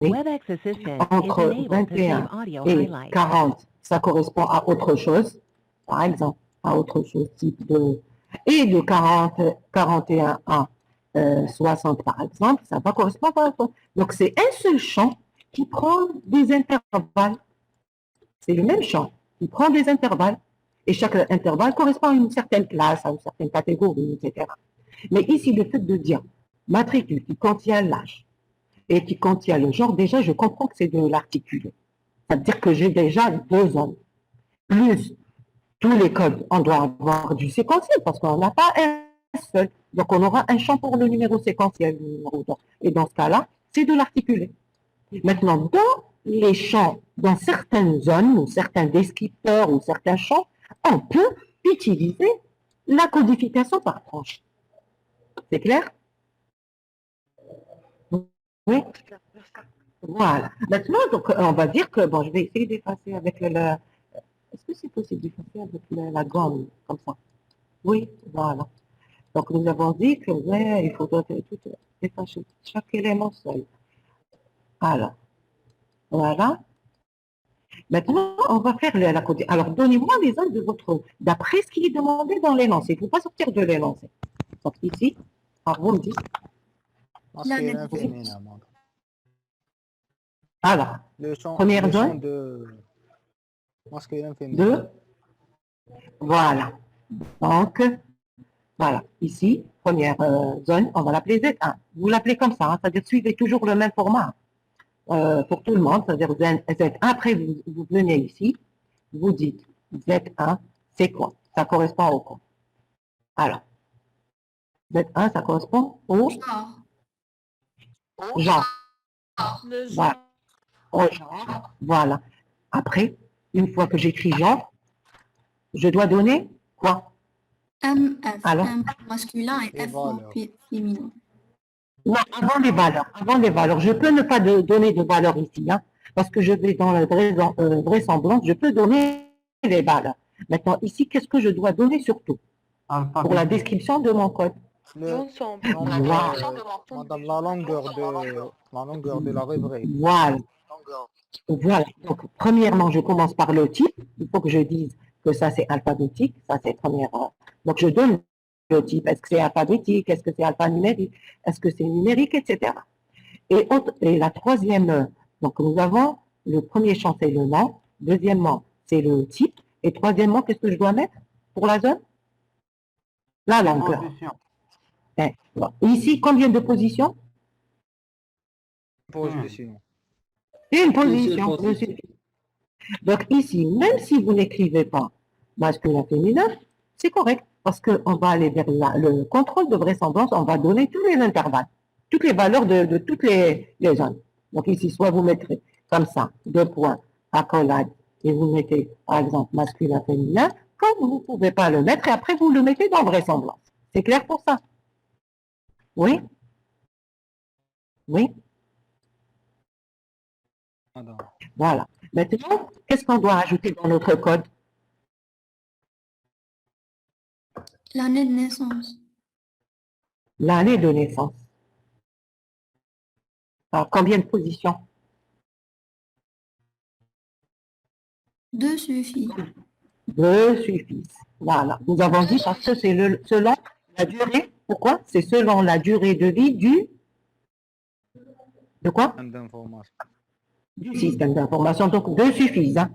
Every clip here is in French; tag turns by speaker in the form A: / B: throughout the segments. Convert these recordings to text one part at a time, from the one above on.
A: WebEx Assistant is
B: entre
A: enabled to save
B: 21
A: audio
B: et
A: highlights.
B: 40, ça correspond à autre chose, par exemple, à autre chose, type de... Et de 41 à 60, par exemple, ça va correspondre à autre. Donc, c'est un seul champ qui prend des intervalles. C'est le même champ qui prend des intervalles. Et chaque intervalle correspond à une certaine classe, à une certaine catégorie, etc. Mais ici, le fait de dire matricule qui contient l'âge et qui contient le genre, déjà, je comprends que c'est de l'articulé. C'est-à-dire que j'ai déjà deux zones. Plus tous les codes, on doit avoir du séquentiel parce qu'on n'a pas un seul. Donc, on aura un champ pour le numéro séquentiel. Le numéro et dans ce cas-là, c'est de l'articulé. Maintenant, dans les champs, dans certaines zones ou certains descripteurs ou certains champs, on peut utiliser la codification par tranche. C'est clair? Oui. Voilà. Maintenant, donc, on va dire que, bon, je vais essayer d'effacer avec est-ce que c'est possible d'effacer avec la gomme, comme ça? Oui, voilà. Donc, nous avons dit que, ouais, il faudrait tout effacer, chaque élément seul. Alors, voilà. Maintenant, on va faire la codification. Alors, donnez-moi les zones de votre, d'après ce qui est demandé dans l'énoncé. Il ne faut pas sortir de l'énoncé. Donc, ici, vous me dites.
C: Masculin, féminin.
B: Alors, première zone
C: de masculin, féminin.
B: Deux. Voilà. Donc, voilà. Ici, première zone, on va l'appeler Z1. Vous l'appelez comme ça, hein, c'est-à-dire suivez toujours le même format pour tout le monde, c'est-à-dire Z1. Après, vous venez ici, vous dites Z1, c'est quoi? Ça correspond au quoi? Alors, Z1, ça correspond au genre. Voilà. Au genre. Voilà. Après, une fois que j'écris genre, je dois donner quoi?
D: MF,
B: Alors,
D: M masculin et F féminin.
B: Non, avant les valeurs. Je peux ne pas donner de valeurs ici, hein, parce que je vais dans la vraisemblance, je peux donner les valeurs. Maintenant, ici, qu'est-ce que je dois donner surtout? Pour la description de mon code.
E: L'ensemble.
C: Madame, la longueur de la rubrique.
B: Voilà. Voilà. Donc, premièrement, je commence par le type. Il faut que je dise que ça, c'est alphabétique. Ça, c'est première. Donc, je donne le type. Est-ce que c'est alphabétique? Est-ce que c'est alphanumérique? Est-ce que c'est numérique, etc. Et la troisième, donc nous avons le premier champ, c'est le nom. Deuxièmement, c'est le type. Et troisièmement, qu'est-ce que je dois mettre pour la zone? La longueur. Bon. Ici, combien de positions?
C: Position.
B: Une position. Donc ici, même si vous n'écrivez pas masculin, féminin, c'est correct. Parce qu'on va aller vers le contrôle de vraisemblance, on va donner tous les intervalles, toutes les valeurs de toutes les zones. Donc ici, soit vous mettrez comme ça, 2 points, accolade, et vous mettez, par exemple, masculin, féminin, comme vous ne pouvez pas le mettre, et après vous le mettez dans vraisemblance. C'est clair pour ça? Oui? Oui? Voilà. Maintenant, qu'est-ce qu'on doit ajouter dans notre code?
D: L'année de naissance.
B: L'année de naissance. Alors, combien de positions?
D: 2 suffit.
B: 2 suffisent. Voilà. Nous avons dit parce que c'est selon la durée. Pourquoi? C'est selon la durée de vie de quoi? Du système d'information. Donc, 2 suffisent. Hein,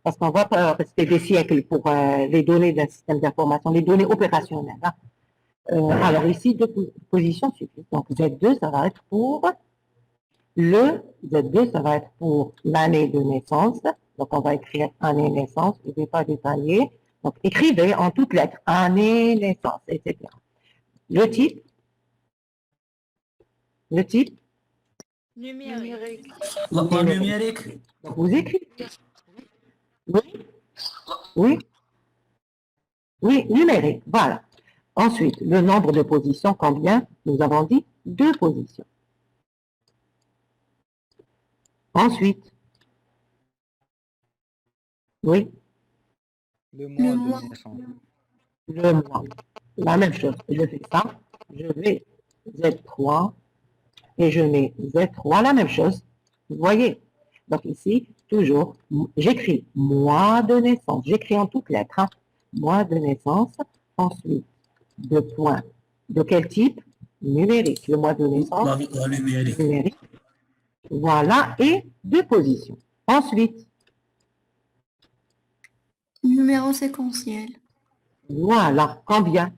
B: parce qu'on va pas rester des siècles pour les données d'un système d'information, les données opérationnelles. Hein. Alors ici, 2 positions suffisent. Donc, Z2, ça va être pour Z2, ça va être pour l'année de naissance. Donc, on va écrire année naissance. Je ne vais pas détailler. Donc, écrivez en toutes lettres année naissance, etc. Le type.
E: Numérique.
F: Numérique.
B: Donc, vous écrivez. Oui. Oui, numérique. Voilà. Ensuite, le nombre de positions, combien? Nous avons dit 2 positions. Ensuite, oui.
C: Le mois de naissance.
B: Le mois. La même chose. Je fais ça. Je vais Z3 et je mets Z3, la même chose. Vous voyez? Donc ici, toujours, j'écris mois de naissance. J'écris en toutes lettres. Hein. Mois de naissance. Ensuite, deux points. De quel type? Numérique. Le mois de naissance.
F: La numérique.
B: Numérique. Voilà. Et deux positions. Ensuite,
D: Numéro séquentiel.
B: voilà. Combien?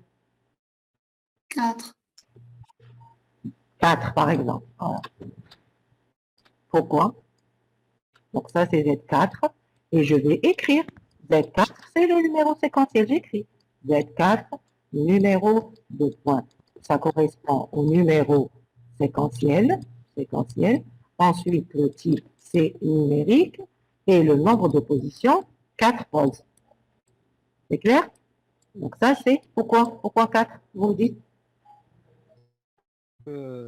D: 4.
B: 4, par exemple. Voilà. Pourquoi? Donc ça, c'est Z4. Et je vais écrire. Z4, c'est le numéro séquentiel. J'écris. Z4, numéro de points. Ça correspond au numéro séquentiel. Ensuite, le type, c'est numérique. Et le nombre de positions, 4 poses. C'est clair? Donc ça, c'est pourquoi? Pourquoi 4? Vous me dites?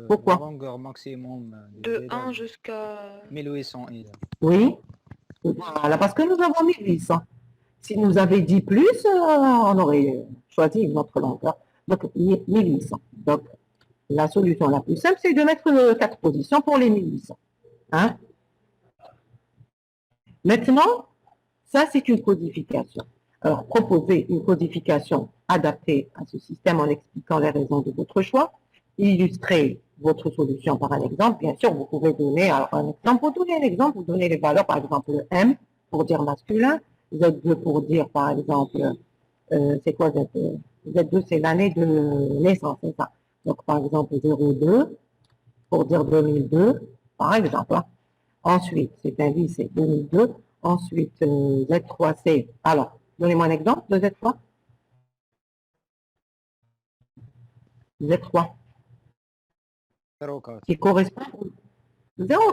B: Pourquoi?
C: La longueur maximum
A: De 1 jusqu'à...
C: 1801.
B: Oui. Voilà, parce que nous avons 1800. Si nous avions dit plus, on aurait choisi une autre longueur. Donc, 1800. Donc, la solution la plus simple, c'est de mettre 4 positions pour les 1800. Hein? Maintenant, ça, c'est une codification. Alors, proposez une codification adaptée à ce système en expliquant les raisons de votre choix. Illustrer votre solution par un exemple. Bien sûr, vous pouvez donner un exemple. Vous donnez un exemple, vous donnez les valeurs, par exemple, M pour dire masculin, Z2 pour dire, par exemple, c'est quoi Z2? Z2, c'est l'année de naissance, c'est ça. Donc, par exemple, 02 pour dire 2002, par exemple. Hein. Ensuite, c'est un vie, c'est 2002. Ensuite, Z3, c'est... Alors, donnez-moi un exemple de Z3. Z3.
C: 04.
B: Qui correspond au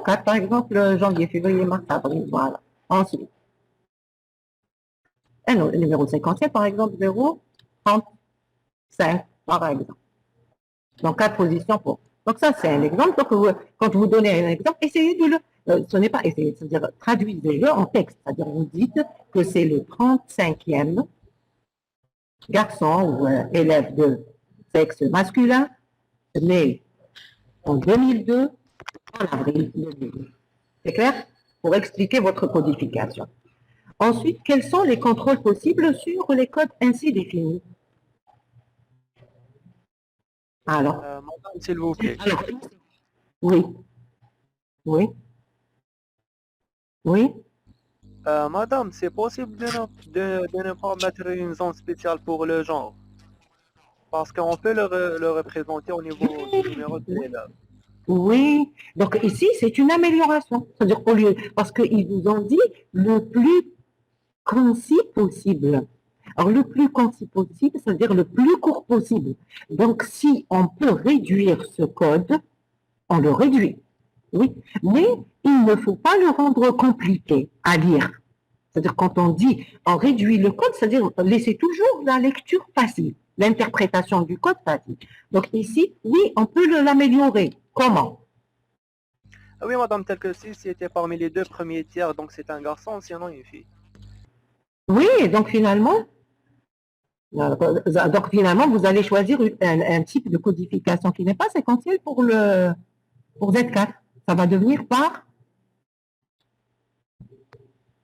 B: 04, par exemple, janvier, février, mars, avril, voilà. Ensuite, un numéro séquentiel, par exemple, 0,35, par exemple. Donc, 4 positions pour. Donc, ça, c'est un exemple. Donc, quand vous donnez un exemple, essayez de le... ce n'est pas essayer, c'est-à-dire traduisez-le en texte. C'est-à-dire, vous dites que c'est le 35e garçon ou élève de sexe masculin, né en 2002, en avril 2002. C'est clair? Pour expliquer votre codification. Ensuite, quels sont les contrôles possibles sur les codes ainsi définis? Alors,
E: Madame, s'il vous plaît.
B: alors, oui, oui, oui.
E: Madame, c'est possible de ne pas mettre une zone spéciale pour le genre. Parce qu'on peut le représenter au niveau du numéro de l'élève.
B: Oui, donc ici, c'est une amélioration. C'est-à-dire au lieu, parce qu'ils vous ont dit le plus concis possible. Alors, le plus concis possible, c'est-à-dire le plus court possible. Donc, si on peut réduire ce code, on le réduit. Oui, mais il ne faut pas le rendre compliqué à lire. C'est-à-dire, quand on dit on réduit le code, c'est-à-dire laisser toujours la lecture facile, l'interprétation du code facile. Donc ici, oui, on peut l'améliorer. Comment?
E: Ah oui, madame, tel que si c'était parmi les 2 premiers tiers, donc c'est un garçon, sinon une fille.
B: Oui, donc finalement, vous allez choisir un type de codification qui n'est pas séquentiel pour Z4. Ça va devenir par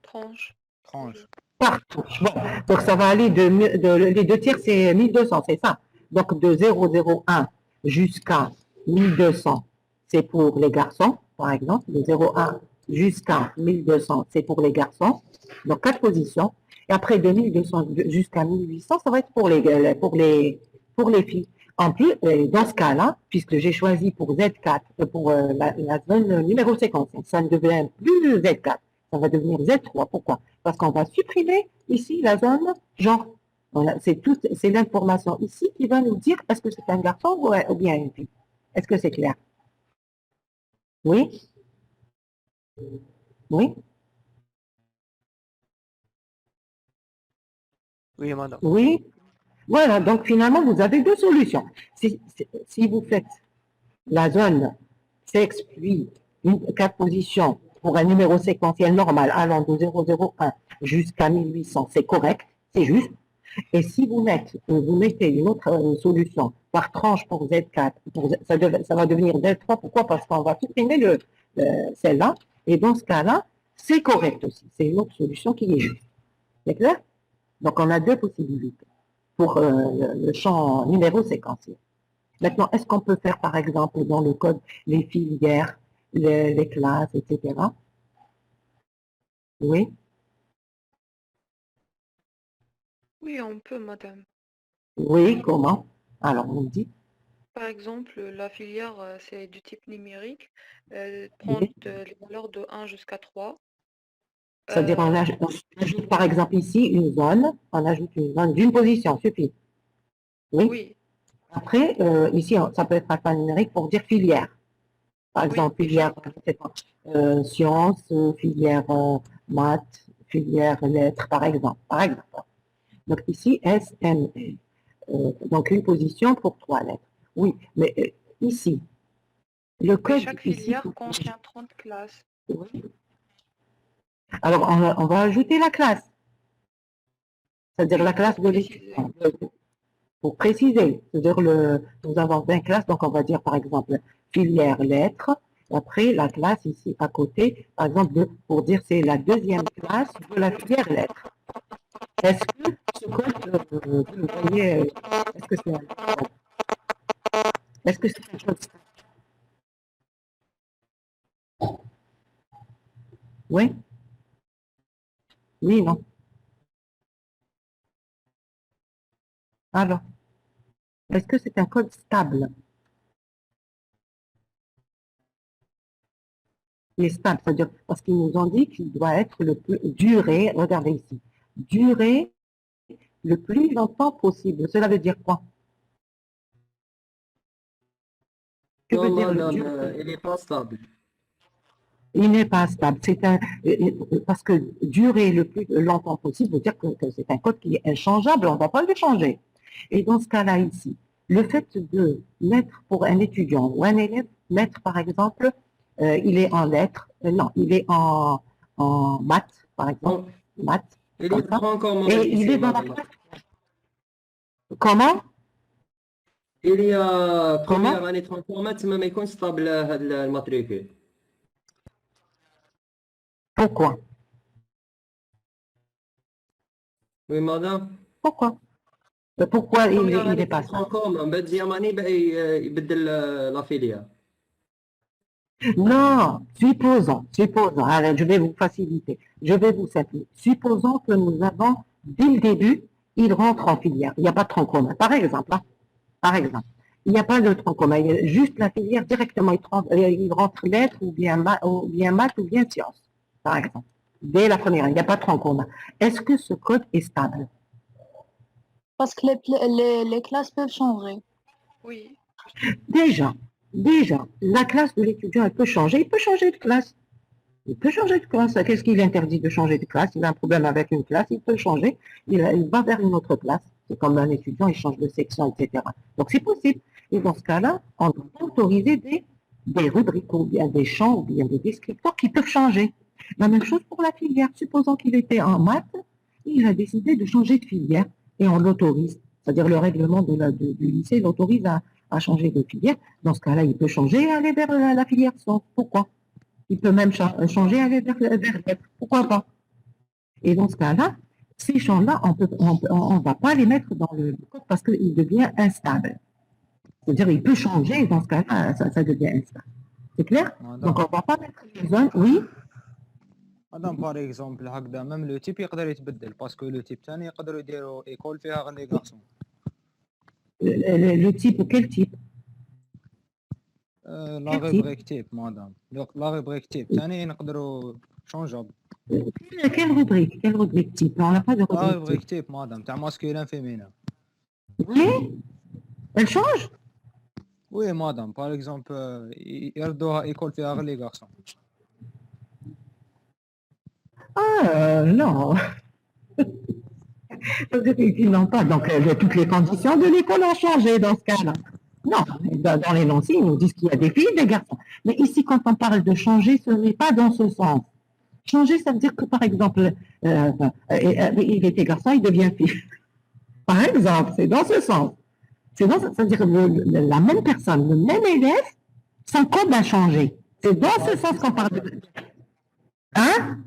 A: Tranche.
C: Tranche.
B: par touche. Bon, donc ça va aller les 2 tiers, c'est 1200, c'est ça. Donc de 001 jusqu'à 1200, c'est pour les garçons, par exemple. De 0,1 jusqu'à 1200, c'est pour les garçons. Donc 4 positions. Et après de 1200 jusqu'à 1800, ça va être pour les filles. En plus, dans ce cas-là, puisque j'ai choisi pour Z4, pour la zone numéro séquentielle, ça ne devient plus Z4, ça va devenir Z3. Pourquoi? Parce qu'on va supprimer ici la zone genre. Voilà, c'est l'information ici qui va nous dire est-ce que c'est un garçon ou bien une fille. Est-ce que c'est clair? Oui? Oui?
E: Oui, madame.
B: Oui? Voilà, donc finalement, vous avez 2 solutions. Si vous faites la zone sexe, puis 4 positions pour un numéro séquentiel normal allant de 001 jusqu'à 1800, c'est correct, c'est juste. Et si vous mettez une autre solution par tranche pour Z4, ça va devenir Z3. Pourquoi? Parce qu'on va supprimer celle-là Et dans ce cas-là, c'est correct aussi. C'est une autre solution qui est juste. C'est clair? Donc, on a deux possibilités pour le champ numéro séquentiel. Maintenant, est-ce qu'on peut faire, par exemple, dans le code, les filières, les classes, etc.? Oui?
A: Oui, on peut, madame.
B: Oui, comment? Alors, on dit,
A: Par exemple, la filière, c'est du type numérique. Elle prend
B: oui.
A: les valeurs de 1 jusqu'à 3.
B: C'est-à-dire, on ajoute, par exemple, ici, une zone, on ajoute une zone d'une position, suffit. Oui?
A: Oui,
B: Après, ici, ça peut être alphanumérique pour dire filière. Par
A: oui,
B: exemple, filière, je sais pas, sciences, filière maths, filière lettres, par exemple. Par exemple. Donc ici, S, M, L. Donc une position pour 3 lettres. Oui, mais ici, le
A: mais
B: code
A: chaque
B: ici,
A: filière contient 30 classes.
B: oui. Alors on va ajouter la classe, c'est-à-dire
A: Oui,
B: la classe
A: pour
B: de
A: préciser.
B: l'étudiant. Pour préciser, c'est-à-dire nous avons 20 classes, donc on va dire par exemple filière lettres, et après la classe ici à côté, par exemple pour dire c'est la deuxième classe de la filière lettres. Est-ce que ce code, vous le voyez, est-ce que c'est est-ce que c'est un code? Oui? Oui, non. Alors, est-ce que c'est un code stable? Il est stable, c'est-à-dire parce qu'ils nous ont dit qu'il doit être le plus duré, regardez ici, durer le plus longtemps possible. Cela veut dire quoi? Que veut
G: Non,
B: dire le
G: madame,
B: durer?
G: il n'est pas stable.
B: Il n'est pas stable. Parce que durer le plus longtemps possible veut dire que c'est un code qui est inchangeable, on ne va pas le changer. Et dans ce cas-là ici, le fait de mettre pour un étudiant ou un élève, mettre par exemple, il est en lettres, non, il est en maths, par exemple,
G: Non,
B: maths,
G: il
B: comme
G: est
B: ça,
G: pas encore
B: et il
G: modifié,
B: est dans la
G: madame.
B: classe.
G: Il y a
B: Comment?
G: première année transformات ما ما يكونش stable هذا الماتريكول.
B: Pourquoi?
G: Oui, madame.
B: Pourquoi? Pourquoi
G: Première
B: il
G: année
B: est pas stable?
G: transformات من بعد deuxième année بقى يبدل la filière.
B: Non, supposons, allez, je vais vous faciliter, je vais vous simplifier. Supposons que nous avons, dès le début, il rentre en filière, il n'y a pas de tronc commun, par exemple, hein, par exemple. Il n'y a pas de tronc commun, il y a juste la filière directement, il rentre lettres ou bien maths ou bien sciences, par exemple. Dès la première, il n'y a pas de tronc commun. Est-ce que ce code est stable?
H: Parce que les classes peuvent changer.
A: Oui,
B: Déjà, la classe de l'étudiant, elle peut changer, il peut changer de classe. Il peut changer de classe. Qu'est-ce qui l'interdit de changer de classe? Il a un problème avec une classe, il peut changer. Il va vers une autre classe. C'est comme un étudiant, il change de section, etc. Donc c'est possible. Et dans ce cas-là, on doit autoriser des rubriques ou bien des champs ou bien des descripteurs qui peuvent changer. La même chose pour la filière. Supposons qu'il était en maths, il a décidé de changer de filière et on l'autorise. C'est-à-dire le règlement du lycée l'autorise à changer de filière. Dans ce cas-là, il peut changer et aller vers la filière sciences. Pourquoi? Il peut même changer et aller vers lettres. Pourquoi pas? Et dans ce cas-là, ces champs-là, on va pas les mettre dans le code parce qu'il devient instable. C'est-à-dire, il peut changer et dans ce cas-là, ça devient instable. C'est clair? Donc, on
C: madame,
B: va pas mettre les zones. Oui,
C: madame par exemple هكذا même le type يقدر يتبدل باسكو لو تيب تاني يقدروا يديروا ايكول فيها غير لي غارسون.
B: le type, quel type?
C: لا
B: Quel
C: غير
B: type?
C: بريك تيب مدام، لا غير بريك تيب تاني نقدروا شونجابل.
B: Quelle rubrique? Quelle rubrique type? On n'a pas de
C: لا غير
B: rubrique
C: بريك
B: type.
C: تيب مدام تاع ماسكولين فيمينا.
B: Oui, elle change?
C: وي مدام باغ اكزومبل يردوها ايكول فيها غير لي غارسون.
B: Ah, non. Ils n'ont pas. Donc, toutes les conditions de l'école ont changé dans ce cas-là. Non, dans l'énoncé, ils nous disent qu'il y a des filles et des garçons. Mais ici, quand on parle de changer, ce n'est pas dans ce sens. Changer, ça veut dire que, par exemple, il était garçon, il devient fille. Par exemple, c'est dans ce sens. C'est-à-dire que la même personne, le même élève, son code a changé. C'est dans ce sens qu'on parle de... clair?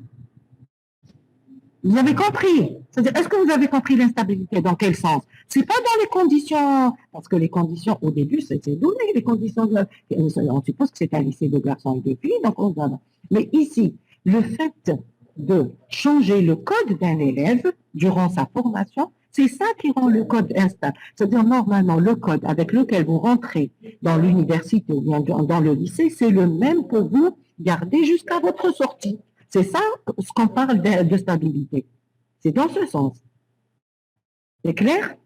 B: Vous avez compris? C'est-à-dire, est-ce que vous avez compris l'instabilité? Dans quel sens? C'est pas dans les conditions, parce que les conditions au début, c'est donné, les conditions, on suppose que c'est un lycée de garçons et de filles, donc on donne. Mais ici, le fait de changer le code d'un élève durant sa formation, c'est ça qui rend le code instable. C'est-à-dire, normalement, le code avec lequel vous rentrez dans l'université ou bien dans le lycée, c'est le même que vous gardez jusqu'à votre sortie. C'est ça ce qu'on parle de stabilité. C'est dans ce sens. C'est clair?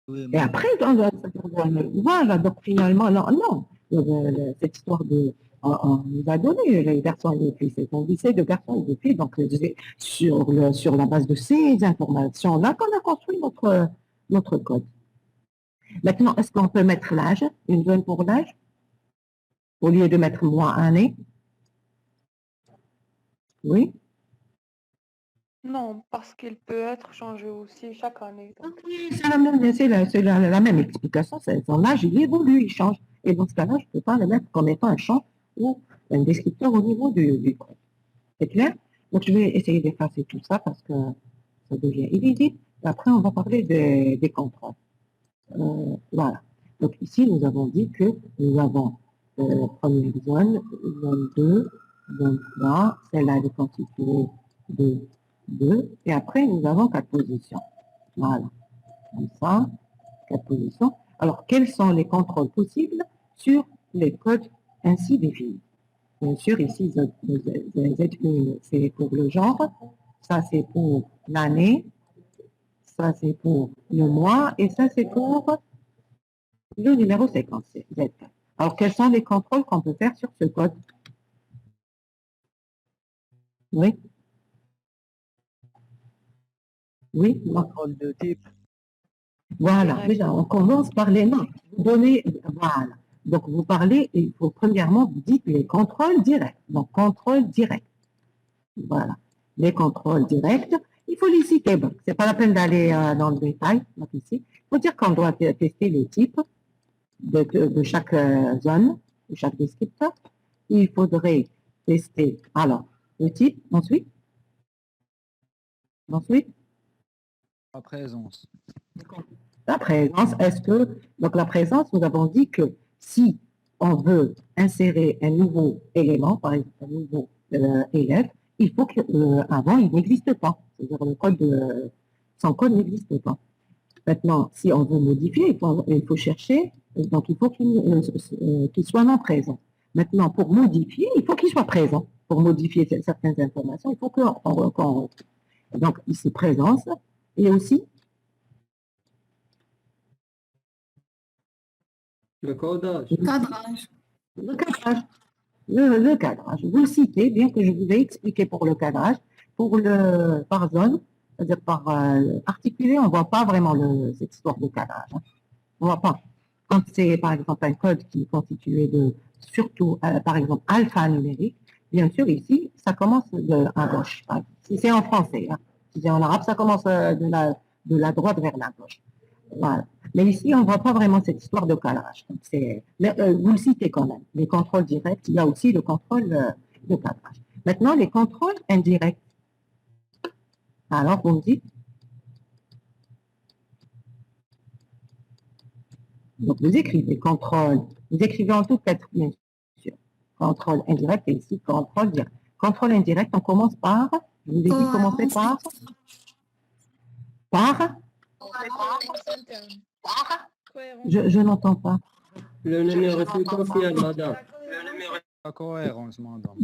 C: Oui,
B: Et après, voilà, donc finalement, non, cette histoire de, on nous a donné les garçons et les filles, c'est un lycée de garçons et de filles, donc sur la base de ces informations-là qu'on a construit notre code. Maintenant, est-ce qu'on peut mettre l'âge, une zone pour l'âge, au lieu de mettre mois, année? Oui?
A: Non, parce qu'il peut être changé aussi chaque année. Donc,
B: Oui, c'est la même explication, son âge, il évolue, il change. Et dans ce cas-là, je ne peux pas le mettre comme étant un champ ou un descripteur au niveau du code. C'est clair? Donc, je vais essayer d'effacer tout ça parce que ça devient illisible. Et après, on va parler des contrôles. Voilà. Donc, ici, nous avons dit que nous avons première zone, zone 2, zone 3. Celle-là, elle est constituée de 2. Et après, nous avons 4 positions. Voilà. Comme ça, 4 positions. Alors, quels sont les contrôles possibles sur les codes ainsi définis? Bien sûr, ici, Z1, c'est pour le genre, ça c'est pour l'année, ça c'est pour le mois, et ça c'est pour le numéro séquentiel, Z4. Alors, quels sont les contrôles qu'on peut faire sur ce code? Oui? Oui?
E: Contrôle de type.
B: Voilà,
A: Direct.
B: déjà, on commence par les noms. Vous donnez, voilà. Donc, vous parlez, il faut premièrement, vous dites les contrôles directs. Donc, contrôle direct. Voilà. Les contrôles directs, il faut les citer. Bon, c'est pas la peine d'aller dans le détail. Donc, ici, il faut dire qu'on doit tester le type de chaque zone, de chaque descripteur. Il faudrait tester, alors, le type, ensuite,
C: La présence.
B: la présence, donc la présence, nous avons dit que si on veut insérer un nouveau élément, par exemple un nouveau élève, il faut qu'avant, il n'existe pas. C'est-à-dire son code n'existe pas. Maintenant, si on veut modifier, il faut chercher, donc il faut qu'il soit non présent. Maintenant, pour modifier, il faut qu'il soit présent. Pour modifier certaines informations, il faut qu'on... Donc, ici, présence, et aussi
G: Le codage.
D: Cadrage.
B: le cadrage. Le cadrage. Vous le citez, bien que je vous ai expliqué pour le cadrage, par zone, c'est-à-dire par particulier, on ne voit pas vraiment cette histoire de cadrage. Hein. On ne voit pas. Quand c'est, par exemple, un code qui est constitué de, surtout, par exemple, alphanumérique, bien sûr, ici, ça commence à gauche. Hein. Si c'est en français, hein. Si c'est en arabe, ça commence de la droite vers la gauche. Voilà. Mais ici, on ne voit pas vraiment cette histoire de cadrage. Mais vous le citez quand même. Les contrôles directs, il y a aussi le contrôle de cadrage. Maintenant, les contrôles indirects. Alors, vous me dites. Donc, vous écrivez contrôle. Vous écrivez en toutes lettres, bien sûr. Contrôle indirect et ici, contrôle direct. Contrôle indirect, on commence par. Je vous ai dit commencer par. Par. Je n'entends pas.
G: Le numéro séquentiel, madame.
C: La cohérence, madame.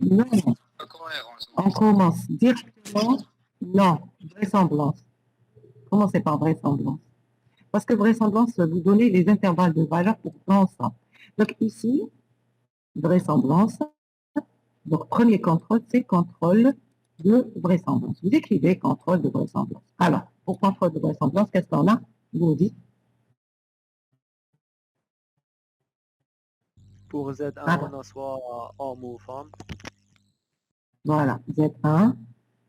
B: Non. On commence directement. Non, vraisemblance. Commencez par vraisemblance. Parce que vraisemblance, vous donnez les intervalles de valeur pour l'ensemble. Donc ici, vraisemblance. Donc premier contrôle, c'est contrôle de vraisemblance. Vous écrivez contrôle de vraisemblance. Alors, pour contrôle de vraisemblance, qu'est-ce qu'on a? Vous dites.
E: Pour Z1, on a soit homme ou femme.
B: Voilà, Z1.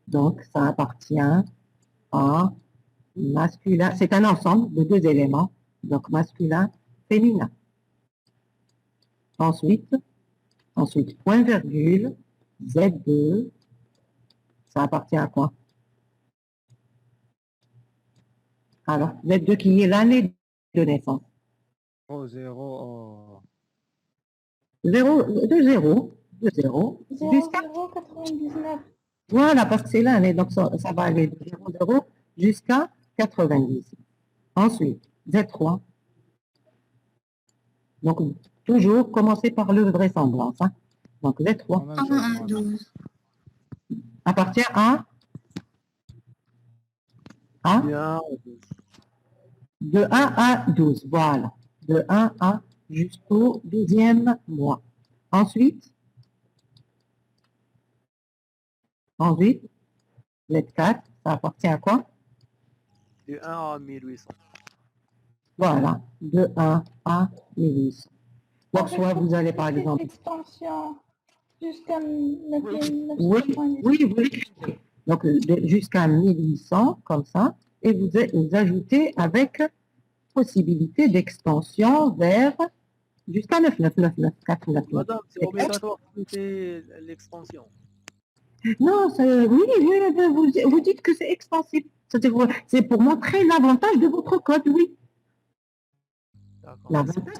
B: Donc, ça appartient à masculin. C'est un ensemble de 2 éléments. Donc, masculin, féminin. Ensuite, Ensuite, point virgule, Z2, ça appartient à quoi? Alors, Z2 qui est l'année de naissance.
C: 0
B: 0, de 0, jusqu'à...
H: 0,99.
B: Voilà, parce que c'est l'année, donc ça va aller de 0,0 jusqu'à 90. Ensuite, Z3. Donc, toujours commencer par le vraisemblance. Hein. Donc, Z3
D: 1 à 12.
B: appartient à
E: Bien.
B: de 1 à 12. Voilà. De 1 à jusqu'au 12e mois. Ensuite, Z4, ça appartient à quoi?
E: Du 1 à 1800.
B: Voilà. De 1 à 1800. Donc,
H: Avec
B: soit vous allez par
H: cette
B: exemple...
H: extension jusqu'à
B: Oui,
H: 1990.
B: oui, vous l'écrivez. Donc, jusqu'à 1800, comme ça, et vous ajoutez avec possibilité d'extension vers jusqu'à 9999499.
E: Madame, c'est obligatoire de faire l'extension.
B: Non, oui, vous dites que c'est extensible. C'est-à-dire, c'est pour montrer l'avantage de votre code, oui.
E: D'accord.
B: L'avantage,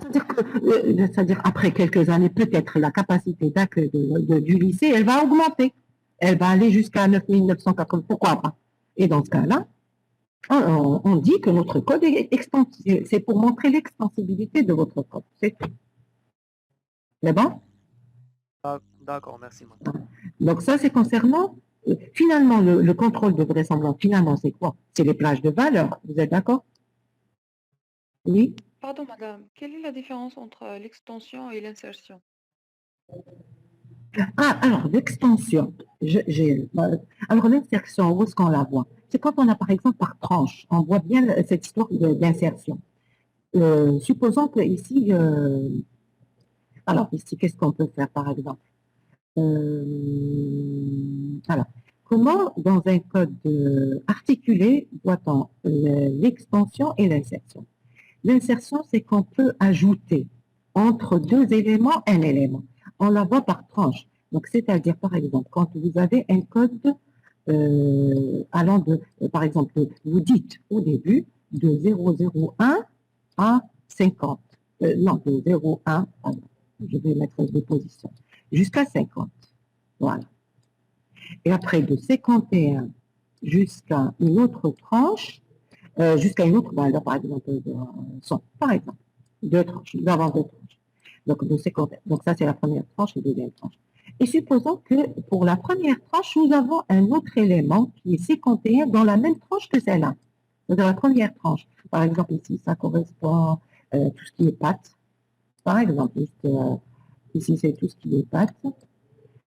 B: c'est-à-dire après quelques années, peut-être la capacité d'accueil du lycée, elle va augmenter. Elle va aller jusqu'à 9980, pourquoi pas? Et dans ce cas-là, on dit que notre code est extensible. C'est pour montrer l'extensibilité de votre code. C'est tout. C'est bon?
E: D'accord, merci madame.
B: Donc ça, c'est concernant, finalement, le contrôle de vraisemblance, finalement, c'est quoi? C'est les plages de valeur. Vous êtes d'accord? Oui?
A: Pardon, madame, quelle est la différence entre l'extension et l'insertion?
B: Ah, alors, l'extension. Alors, l'insertion, où est-ce qu'on la voit? C'est quand on a, par exemple, par tranche. On voit bien cette histoire d'insertion. Supposons que ici, alors ici, qu'est-ce qu'on peut faire, par exemple? Alors, comment, dans un code articulé, voit-on l'extension et l'insertion? L'insertion, c'est qu'on peut ajouter entre deux éléments un élément. On la voit par tranche. Donc, c'est-à-dire, par exemple, quand vous avez un code allant de, par exemple, vous dites au début de 001 à 50. Non, de 0,1, je vais mettre des positions, jusqu'à 50. Voilà. Et après, de 51 jusqu'à une autre tranche, jusqu'à une autre valeur, par exemple, de 100, par exemple. Deux tranches, nous avons deux tranches. Donc, de 50, donc ça, c'est la première tranche et la deuxième tranche. Et supposons que pour la première tranche, nous avons un autre élément qui est 51 dans la même tranche que celle-là. C'est-à-dire la première tranche. Par exemple, ici, ça correspond à tout ce qui est pâte. Par exemple, ici, c'est tout ce qui est pâte.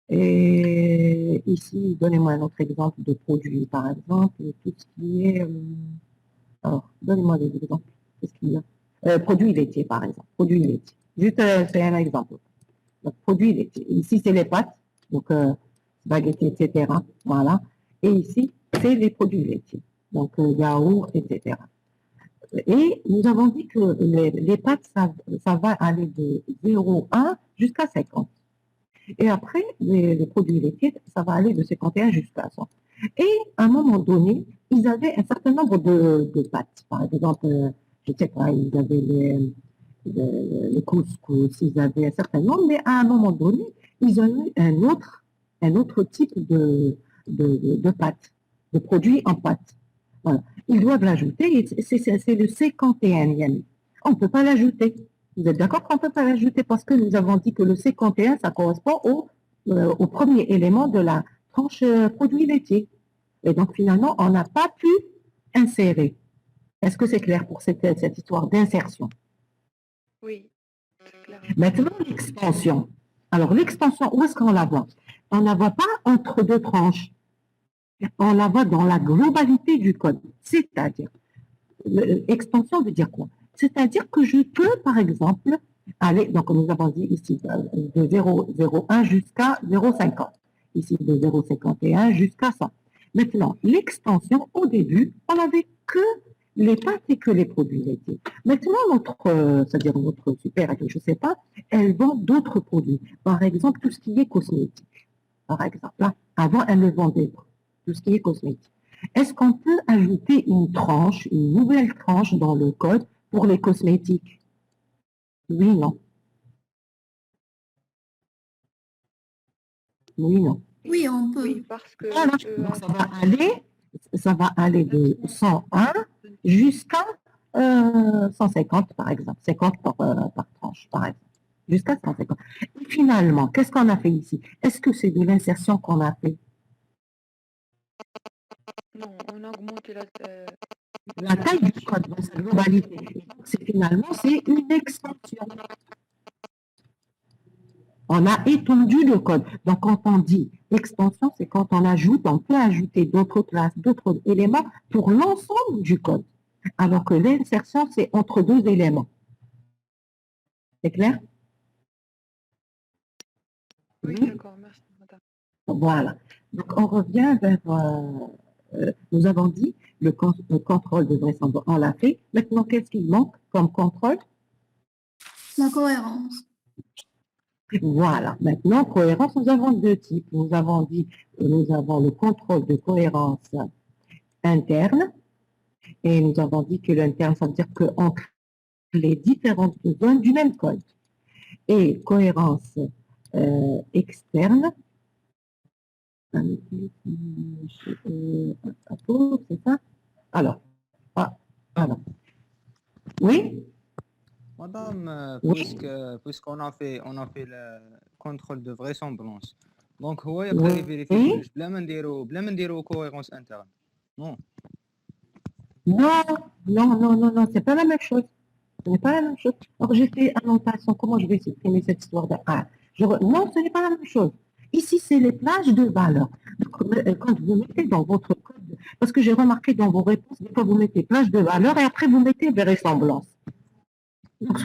B: Et ici, donnez-moi un autre exemple de produit, par exemple, tout ce qui est... alors, donnez-moi des exemples. Qu'est-ce qu'il y a? Produit laitier, par exemple. Produit laitier. Juste, c'est un exemple. Donc, produit laitier. Ici, c'est les pâtes, donc spaghetti, etc. Voilà. Et ici, c'est les produits laitiers. Donc, yaourt, etc. Et nous avons dit que les pâtes, ça va aller de 0,1 jusqu'à 50. Et après, les produits laitiers, ça va aller de 51 jusqu'à 100. Et à un moment donné, ils avaient un certain nombre de pâtes. Par exemple, je ne sais pas, ils avaient les couscous, ils avaient un certain nombre, mais à un moment donné, ils ont eu un autre type de pâtes, de produits en pâtes. Voilà. Ils doivent l'ajouter, c'est le 51e. On ne peut pas l'ajouter. Vous êtes d'accord qu'on ne peut pas l'ajouter parce que nous avons dit que le 51, ça correspond au premier élément de la tranche produit laitier. Et donc, finalement, on n'a pas pu insérer. Est-ce que c'est clair pour cette histoire d'insertion?
A: Oui, c'est clair.
B: Maintenant, l'extension. Alors, l'extension, où est-ce qu'on la voit? On ne la voit pas entre deux tranches. On la voit dans la globalité du code. C'est-à-dire, extension veut dire quoi? C'est-à-dire que je peux, par exemple, aller, donc nous avons dit ici, de 0,01 jusqu'à 0,50. Ici, de 0,51 jusqu'à 100. Maintenant, l'extension, au début, on n'avait que Les pâtes, c'est que les produits laitiers. Maintenant, c'est-à-dire notre super, je ne sais pas, elle vend d'autres produits. Par exemple, tout ce qui est cosmétique. Par exemple, là, avant, elle le vendait pas. Tout ce qui est cosmétique. Est-ce qu'on peut ajouter une nouvelle tranche dans le code pour les cosmétiques? Oui, non. Oui, non.
D: Oui, on peut.
A: Oui, parce que
B: Voilà. Donc, ça va aller de 101 jusqu'à 150, par exemple. 50 par tranche, par exemple. Jusqu'à 150. Et finalement, qu'est-ce qu'on a fait ici? Est-ce que c'est de l'insertion qu'on a fait?
A: non, on a augmenté
B: La taille du code dans sa globalité. Donc, finalement, c'est une extension. On a étendu le code. Donc, quand on dit extension, c'est quand on peut ajouter d'autres classes, d'autres éléments pour l'ensemble du code. Alors que l'insertion, c'est entre deux éléments. C'est clair?
A: Oui, d'accord, merci, madame.
B: Voilà. Donc, on revient vers, nous avons dit, le contrôle de vraisemblance, on l'a fait. Maintenant, qu'est-ce qu'il manque comme contrôle?
D: La cohérence.
B: Voilà. Maintenant, cohérence, nous avons deux types. Nous avons dit, nous avons le contrôle de cohérence interne et nous avons dit que l'interne, ça veut dire qu'entre les différentes zones du même code. Et cohérence externe, c'est ça? Alors, oui?
C: Madame,
B: Oui.
C: puisqu'on a fait le contrôle de vraisemblance. Donc, هو
B: Oui.
C: يقدر يفيريفي كلش بلا ما نديرو cohérence interne. Non.
B: Non, c'est pas la même chose. Ce n'est pas la même chose. Alors, j'ai fait annotation. Comment je vais supprimer cette histoire de A? Non, ce n'est pas la même chose. Ici, c'est les plages de valeur. Quand vous mettez dans votre code, parce que j'ai remarqué dans vos réponses, des fois vous mettez plage de valeur et après vous mettez vraisemblance. Donc,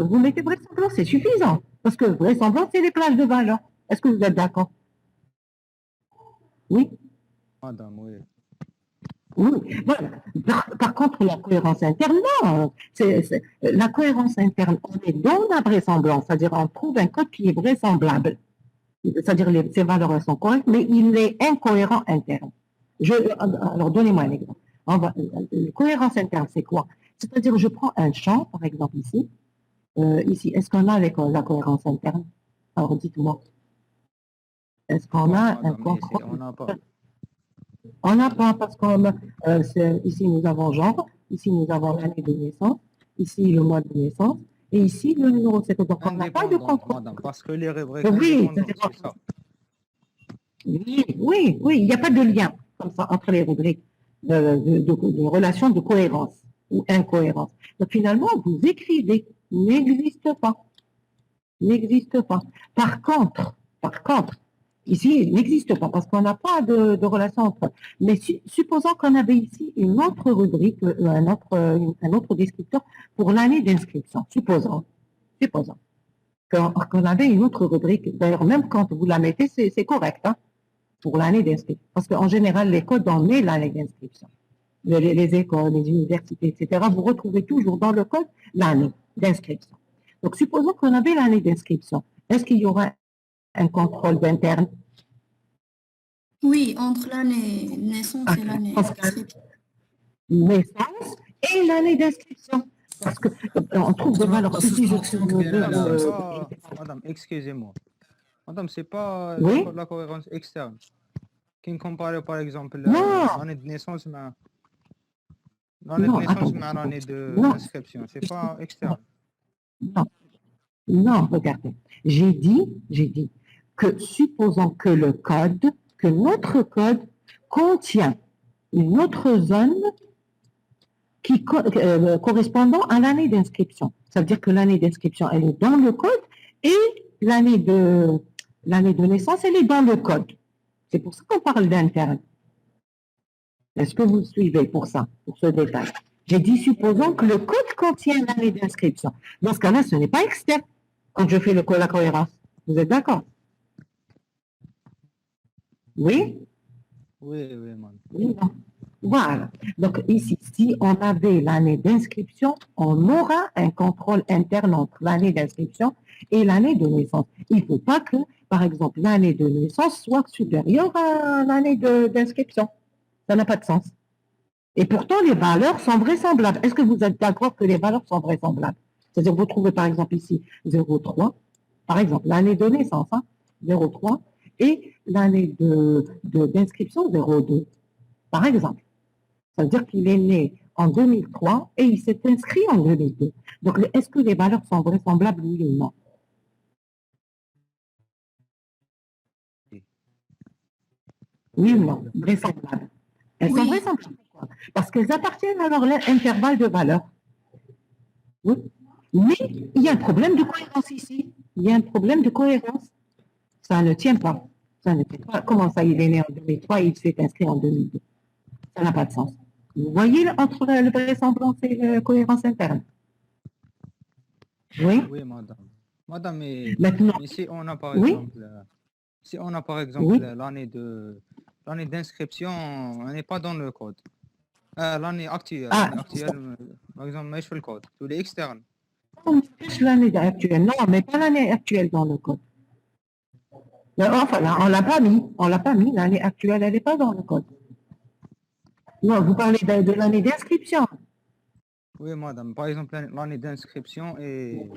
B: vous mettez vraisemblance, c'est suffisant. Parce que vraisemblance, c'est les plages de valeur. Est-ce que vous êtes d'accord? Oui?
C: Madame, oui.
B: Oui, voilà. Par contre, la cohérence interne, non. La cohérence interne, on est dans la vraisemblance, c'est-à-dire on trouve un code qui est vraisemblable. C'est-à-dire ces valeurs sont correctes, mais il est incohérent interne. Alors, donnez-moi un exemple. Cohérence interne, c'est quoi? C'est-à-dire, je prends un champ, par exemple ici. Ici, est-ce qu'on a la cohérence interne? Alors, dites-moi. Est-ce qu'on a un
C: Madame,
B: contrôle?
C: on n'a pas.
B: On n'a pas, parce que ici nous avons genre, ici nous avons l'année de naissance, ici le mois de naissance, et ici le numéro 7. Donc on n'a pas de
C: Indépendant,
B: contrôle.
C: madame, parce que les rubriques
B: Oui,
C: indépendantes, c'est ça.
B: oui, il n'y a pas de lien comme ça entre les rubriques de relation de cohérence ou incohérence. Donc finalement, vous écrivez, n'existe pas. N'existe pas. Par contre, ici, il n'existe pas parce qu'on n'a pas de relation entre. Mais supposons qu'on avait ici une autre rubrique, un autre descripteur pour l'année d'inscription. Supposons qu'on avait une autre rubrique. D'ailleurs, même quand vous la mettez, c'est correct hein, pour l'année d'inscription. Parce qu'en général, les codes, on met l'année d'inscription. Les écoles, les universités, etc. Vous retrouvez toujours dans le code l'année d'inscription. Donc, supposons qu'on avait l'année d'inscription. Est-ce qu'il y aura un contrôle d'interne?
D: Oui, entre l'année naissance et l'année inscription.
B: Naissance et l'année d'inscription. Parce qu'on trouve des valeurs ici,
C: Madame, excusez-moi. Madame, c'est pas
B: Oui?
C: la cohérence externe. Qui me compare par exemple
B: Non.
C: l'année de naissance mais l'année d'inscription. C'est pas externe.
B: Non, regardez. J'ai dit que supposons que notre code contient une autre zone correspondant à l'année d'inscription. Ça veut dire que l'année d'inscription, elle est dans le code et l'année de naissance, elle est dans le code. C'est pour ça qu'on parle d'interne. Est-ce que vous suivez pour ce détail? J'ai dit, supposons que le code contient l'année d'inscription. Dans ce cas-là, ce n'est pas externe quand je fais la cohérence. Vous êtes d'accord? Oui?
C: Oui, madame.
B: Oui, non. Voilà. Donc ici, si on avait l'année d'inscription, on aura un contrôle interne entre l'année d'inscription et l'année de naissance. Il ne faut pas que, par exemple, l'année de naissance soit supérieure à l'année d'inscription. Ça n'a pas de sens. Et pourtant, les valeurs sont vraisemblables. Est-ce que vous êtes d'accord que les valeurs sont vraisemblables? C'est-à-dire, vous trouvez par exemple ici 0,3, par exemple, l'année de naissance, hein, 0,3, et l'année d'inscription, 0,2, par exemple. Ça veut dire qu'il est né en 2003 et il s'est inscrit en 2002. Donc, est-ce que les valeurs sont vraisemblables, oui ou non? Oui ou non? Vraisemblables. Elles sont
D: Oui.
B: vraisemblables. Pourquoi? Parce qu'elles appartiennent à leur intervalle de valeur. Oui. Mais il y a un problème de cohérence ici. Il y a un problème de cohérence. Ça ne tient pas. Ça ne tient pas. Comment ça, il est né en 2003 et il s'est inscrit en 2002? Ça n'a pas de sens. Vous voyez entre la vraisemblance et la cohérence interne? Oui.
C: Oui, madame. Madame, mais
B: Maintenant,
C: si on a par
B: oui.
C: exemple, si on a par exemple
B: Oui.
C: l'année d'inscription, on n'est pas dans le code. L'année actuelle,
B: Ah,
C: l'année actuelle, par exemple, mais je fais le code. Tous les externes.
B: on cache l'année actuelle. Non, mais pas l'année actuelle dans le code. Enfin, là, on l'a pas mis. On l'a pas mis. L'année actuelle, elle n'est pas dans le code. Non, vous parlez de l'année d'inscription.
C: Oui, madame. Par exemple, l'année d'inscription et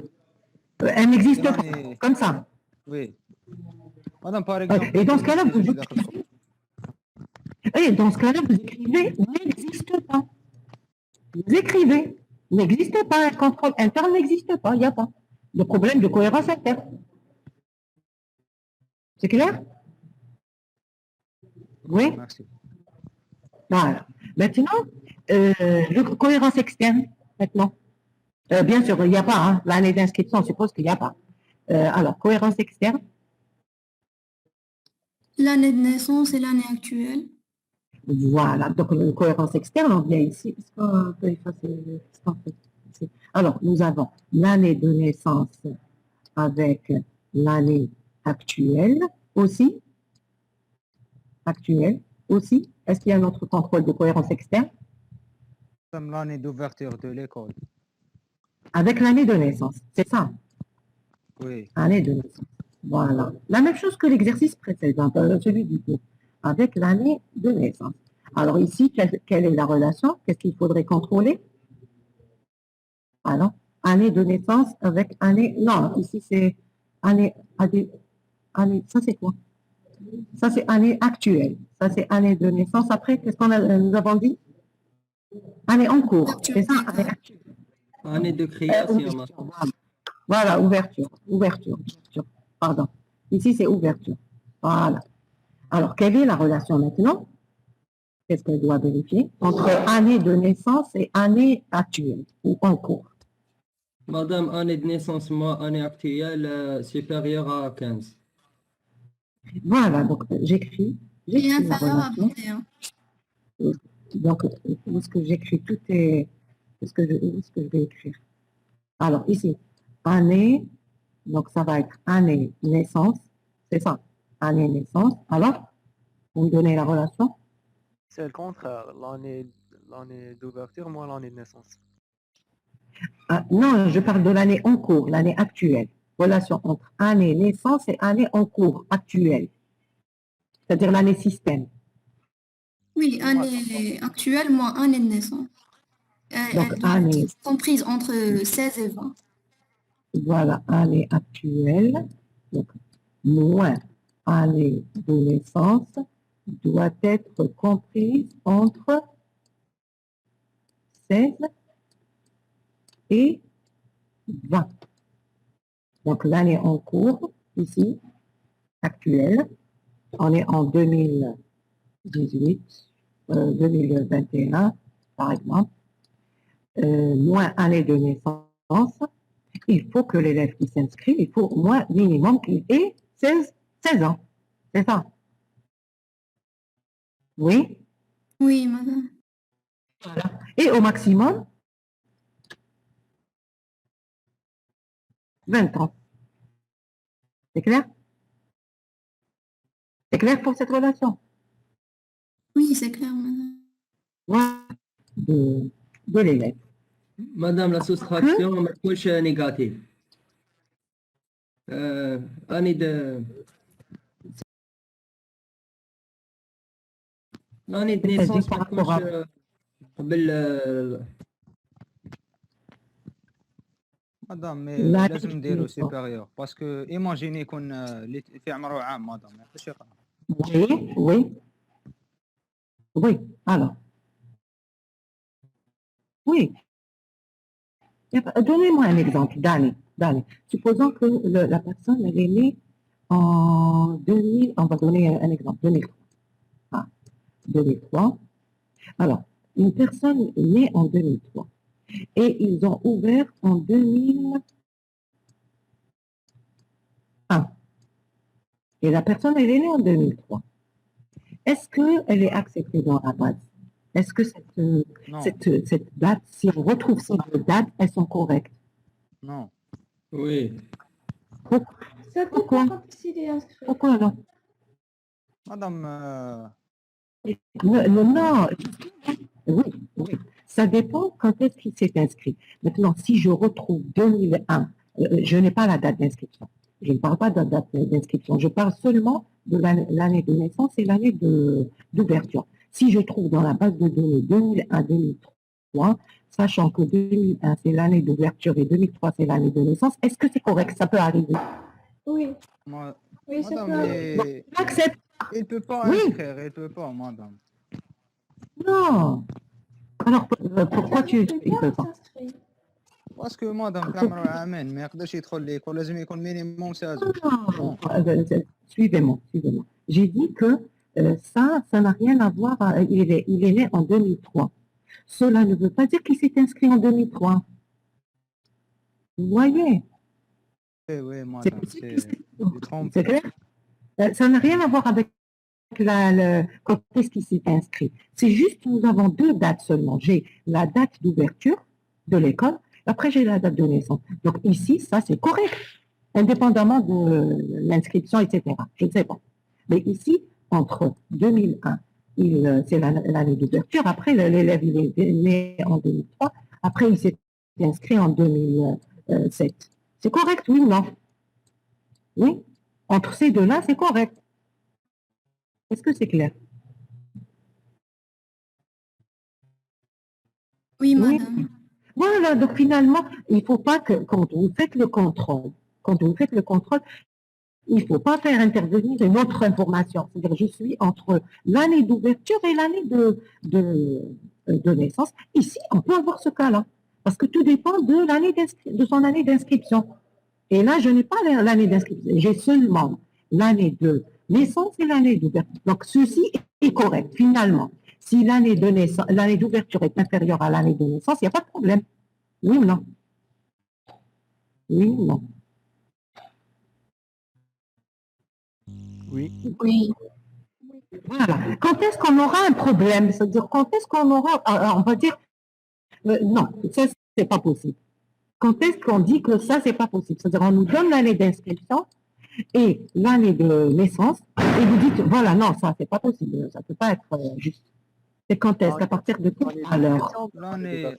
B: Elle n'existe pas.
C: l'année.
B: Comme ça.
C: Oui. Madame, par exemple.
B: Et dans ce cas-là,
C: je
B: vous
C: suis d'accord.
B: Et dans ce cas-là, vous écrivez n'existe pas. Vous écrivez n'existe pas. Un contrôle interne n'existe pas. Il n'y a pas. Le problème de cohérence interne. C'est clair? Oui.
C: Merci.
B: Voilà. Maintenant, cohérence externe, maintenant. Bien sûr, il n'y a pas. Hein. L'année d'inscription, on suppose qu'il n'y a pas. Alors, cohérence externe.
D: L'année de naissance et l'année actuelle.
B: Voilà. Donc, cohérence externe, on vient ici. Est-ce qu'on peut effacer ce qu'on fait ici? Alors, nous avons l'année de naissance avec l'année actuelle aussi. Actuelle aussi. Est-ce qu'il y a un autre contrôle de cohérence externe?
C: Madame, l'année d'ouverture de l'école.
B: Avec l'année de naissance, c'est ça?
C: Oui.
B: Année de naissance. Voilà. La même chose que l'exercice précédent, celui du cours, avec l'année de naissance. Alors ici, quelle est la relation? Qu'est-ce qu'il faudrait contrôler? Alors, année de naissance avec année... Non, ici c'est année... Ça c'est quoi? Ça c'est année actuelle. Ça c'est année de naissance. Après, qu'est-ce nous avons dit? Année en cours. C'est ça, année actuelle.
G: Année de création.
B: Voilà, ouverture. Pardon. Ici, c'est ouverture. Voilà. Alors, quelle est la relation maintenant? Qu'est-ce qu'elle doit vérifier? Entre année de naissance et année actuelle ou en cours.
G: Madame, année de naissance, moi, année actuelle, supérieure à 15.
B: Voilà, donc j'écris
D: Et
B: la
D: inférieur à
B: relation.
D: 21.
B: Donc, où est-ce que j'écris? Tout est... Où est-ce que je vais écrire? Alors, ici, année, donc ça va être année naissance, c'est ça, année naissance. Alors, vous me donnez la relation?
E: C'est le contraire. L'année d'ouverture, moi l'année de naissance.
B: Ah, non, je parle de l'année en cours, l'année actuelle. Relation entre année naissance et année en cours actuelle. C'est-à-dire l'année système.
D: Oui, année actuelle, moins année de naissance.
B: Donc,
D: Elle doit
B: année,
D: être comprise entre 16 et 20.
B: voilà, année actuelle, donc, moins année de naissance, doit être comprise entre 16 et 20. Donc, l'année en cours, ici, actuelle, on est en 2018, 2021, par exemple, moins année de naissance, il faut que l'élève qui s'inscrit, il faut au moins minimum qu'il ait 16 ans. C'est ça? Oui?
D: Oui, madame.
B: Voilà. Et au maximum, 20 ans. C'est clair? C'est clair pour cette relation?
D: Oui, c'est clair, madame.
B: voilà, de l'élève.
G: Madame, la soustraction ما تكونش négative. أني l'année de
B: C'est-à-dire
G: naissance
B: par
G: ما
B: rapport à...
G: تكونش قبل
C: مدام مي
B: لا
C: لازم نديرو
B: تكون-
C: سوبيريور باسكو ايماجيني يكون اللي في عمره عام مدام ما يقدرش يقرا.
B: Oui, oui, oui. Alors, oui. Donnez-moi un exemple d'année. Supposons que la personne, elle est née en 2000, on va donner un exemple, 2003. Ah, 2003. Alors, une personne est née en 2003 et ils ont ouvert en 2001. Et la personne, elle est née en 2003. Est-ce qu'elle est acceptée dans la base? Est-ce que
C: Non,
B: cette date, si on retrouve ces deux dates, elles sont correctes?
C: non.
G: Oui.
H: Ça
B: Pourquoi?
H: dépend quand il est inscrit.
B: Pourquoi non?
C: مدام
B: Non, oui, oui. Ça dépend quand est-ce qu'il s'est inscrit. Maintenant, si je retrouve 2001, je n'ai pas la date d'inscription. Je ne parle pas de la date d'inscription. Je parle seulement de l'année de naissance et l'année d'ouverture. Si je trouve dans la base de données 2001-2003, sachant que 2001 c'est l'année d'ouverture et 2003 c'est l'année de naissance, est-ce que c'est correct? Ça peut arriver.
H: Oui,
C: ما-
H: oui, ça
C: مدام
H: peut.
B: J'accepte.
C: il peut pas
B: Oui.
C: inscrire, il peut pas مدام.
B: Non. Alors, pourquoi tu
H: Il
B: ne peux pas?
H: s'inscrit.
C: باسكو مدام في عمره عامين ما يقدرش يدخل ليكول لازم يكون مينيموم 16.
B: Non. Suivez-moi, suivez-moi. J'ai dit que ça n'a rien à voir. Il est né en 2003. Cela ne veut pas dire qu'il s'est inscrit en 2003. Vous voyez?
C: Oui, oui,
B: C'est
C: madame,
B: possible
C: c'est
B: qu'il
C: tu trompes.
B: C'est clair? Ça n'a rien à voir avec quand est-ce qu'il s'est inscrit. C'est juste que nous avons deux dates seulement. J'ai la date d'ouverture de l'école, après j'ai la date de naissance. Donc ici, ça c'est correct, indépendamment de l'inscription, etc. Je ne sais pas. Mais ici, entre 2001, c'est l'année d'ouverture, après l'élève il est né en 2003, après il s'est inscrit en 2007. C'est correct, oui ou non? Oui? Entre ces deux-là, c'est correct. Est-ce que c'est clair?
D: Oui,
B: Oui.
D: madame.
B: Voilà, donc finalement, il ne faut pas que, quand vous faites le contrôle, il ne faut pas faire intervenir une autre information. C'est-à-dire, je suis entre l'année d'ouverture et l'année de naissance. Ici, on peut avoir ce cas-là, parce que tout dépend de son année d'inscription. Et là, je n'ai pas l'année d'inscription, j'ai seulement l'année de naissance et l'année d'ouverture. Donc, ceci est correct, finalement. Si l'année d'ouverture est inférieure à l'année de naissance, il n'y a pas de problème. Oui ou non? Oui ou non?
E: Oui.
D: Oui.
B: Voilà. Quand est-ce qu'on aura un problème? C'est-à-dire, quand est-ce qu'on aura, on va dire, non, ça, c'est pas possible. Quand est-ce qu'on dit que ça, c'est pas possible? C'est-à-dire, on nous donne l'année d'inscription et l'année de naissance, et vous dites, voilà, non, ça, c'est pas possible, ça peut pas être juste. C'est quand est-ce? À partir de quelle valeur?
C: l'année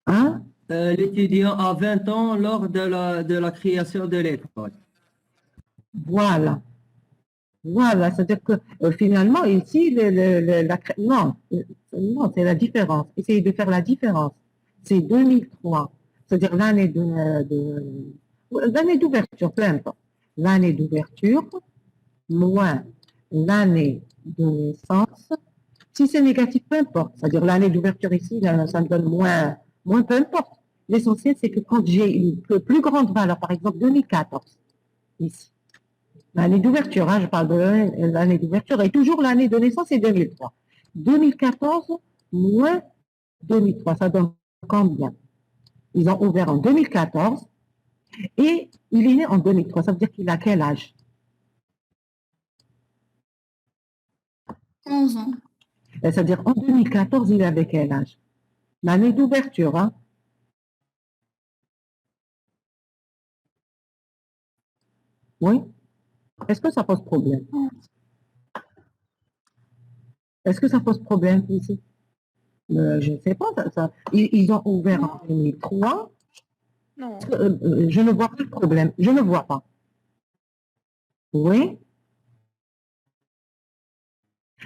B: Hein?
G: L'étudiant a 20 ans lors de la création de l'école.
B: Voilà. Voilà, c'est-à-dire que finalement, ici, non, c'est la différence. Essayez de faire la différence. C'est 2003, c'est-à-dire l'année d'ouverture, peu importe. L'année d'ouverture moins l'année de naissance. Si c'est négatif, peu importe. C'est-à-dire l'année d'ouverture ici, ça me donne moins, peu importe. L'essentiel, c'est que quand j'ai une plus grande valeur, par exemple 2014, ici, l'année d'ouverture, je parle de l'année d'ouverture, et toujours l'année de naissance, c'est 2003. 2014 moins 2003, ça donne combien? Ils ont ouvert en 2014 et il est né en 2003. Ça veut dire qu'il a quel âge?
D: 11 ans.
B: C'est-à-dire en 2014, il avait quel âge? L'année d'ouverture, hein? Oui? Est-ce que ça pose problème? Est-ce que ça pose problème ici? Je ne sais pas. Ils ont ouvert en 2003.
A: Non.
B: Je ne vois pas le problème. Je ne vois pas. Oui.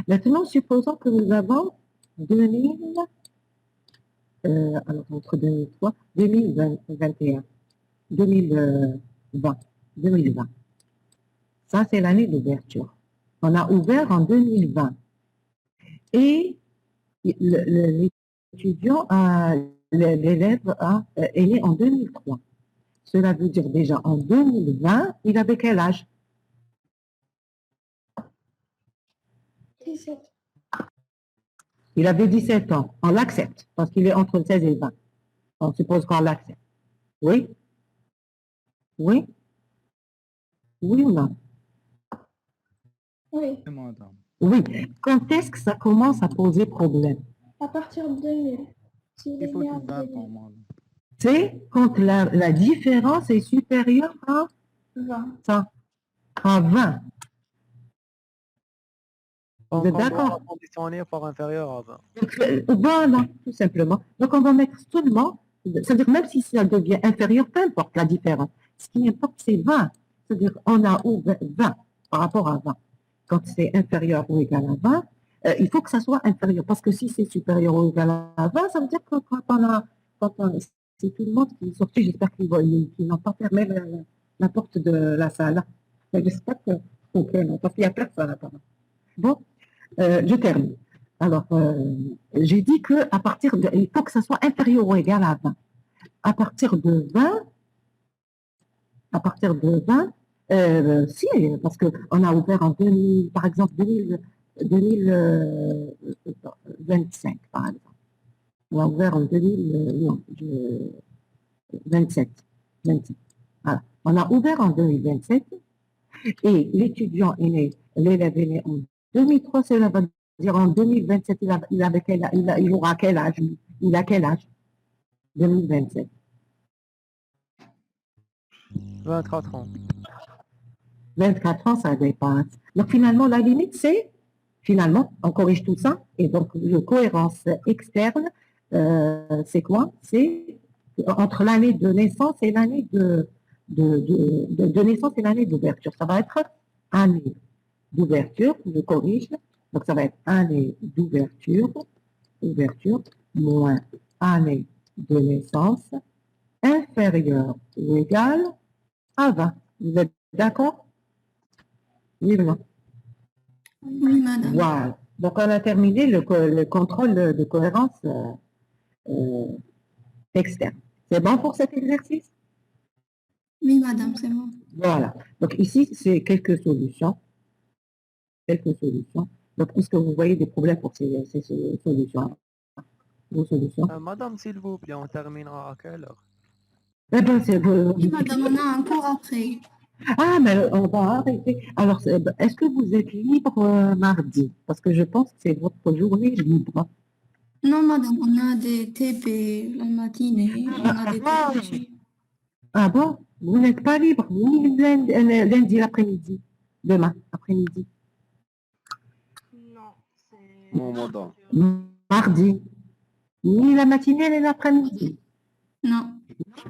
B: Maintenant, supposons que nous avons 2000, alors entre 2003, 2021, 2020, 2020. Ça, c'est l'année d'ouverture. On a ouvert en 2020. Et l'étudiant, l'élève est né en 2003. Cela veut dire déjà en 2020, il avait quel âge?
H: 17.
B: Il avait 17 ans. On l'accepte parce qu'il est entre 16 et 20. On suppose qu'on l'accepte. Oui? Oui? Oui ou non?
H: Oui,
C: madame.
B: Oui. Quand est-ce que ça commence à poser problème?
H: à partir de 2000. S'il
C: Il
H: est
C: faut
H: né en
C: 20 ans,
H: 2000.
C: madame.
B: C'est quand la différence est supérieure à
H: 20.
B: ça, à 20. Vous
E: Donc
B: êtes
E: on doit
B: d'accord?
E: conditionner par inférieur à 20.
B: Donc, voilà, tout simplement. Donc, on va mettre seulement, c'est-à-dire même si ça devient inférieur, peu importe la différence. Ce qui importe, c'est 20. C'est-à-dire, on a 20 par rapport à 20. Quand c'est inférieur ou égal à 20, il faut que ça soit inférieur. Parce que si c'est supérieur ou égal à 20, ça veut dire que c'est tout le monde qui est sorti, j'espère qu'ils n'ont pas fermé la porte de la salle. J'espère que non, parce qu'il n'y a personne apparemment. Bon, je termine. Alors, j'ai dit que à partir de, il faut que ça soit inférieur ou égal à 20. À partir de 20, si, parce qu'on a ouvert en 2000, par exemple, 2025, par exemple. On a ouvert en 2027. 27. Voilà. On a ouvert en 2027 et l'étudiant est né, l'élève est né en 2003, cela va dire en 2027, il aura quel âge? Il a quel âge? 2027.
E: 24 ans.
B: 24 ans, ça dépasse. Donc finalement, la limite, c'est, finalement, on corrige tout ça, et donc la cohérence externe, c'est quoi? C'est entre l'année de naissance et l'année de naissance et l'année d'ouverture. Ça va être année d'ouverture, je corrige, donc ça va être année d'ouverture, ouverture, moins année de naissance, inférieure ou égale à 20. Vous êtes d'accord? Oui ou non?
D: Oui, madame.
B: Voilà. Donc, on a terminé le contrôle de cohérence externe. C'est bon pour cet exercice?
D: Oui, madame, c'est bon.
B: Voilà. Donc, ici, c'est quelques solutions. Quelques solutions. Donc, est-ce que vous voyez des problèmes pour ces solutions? Vos solutions?
E: Madame, s'il vous plaît, on terminera à quelle heure?
B: Eh bien, c'est...
D: Oui, madame, on a un cours après.
B: Ah, mais on va arrêter. Alors, est-ce que vous êtes libre mardi? Parce que je pense que c'est votre journée libre.
D: Non, madame, on a des TP la matinée, on a des TP.
B: Ah bon? Vous n'êtes pas libre, ni lundi l'après-midi, demain après-midi.
I: Non, madame.
B: Mardi, ni la matinée ni l'après-midi.
D: Non,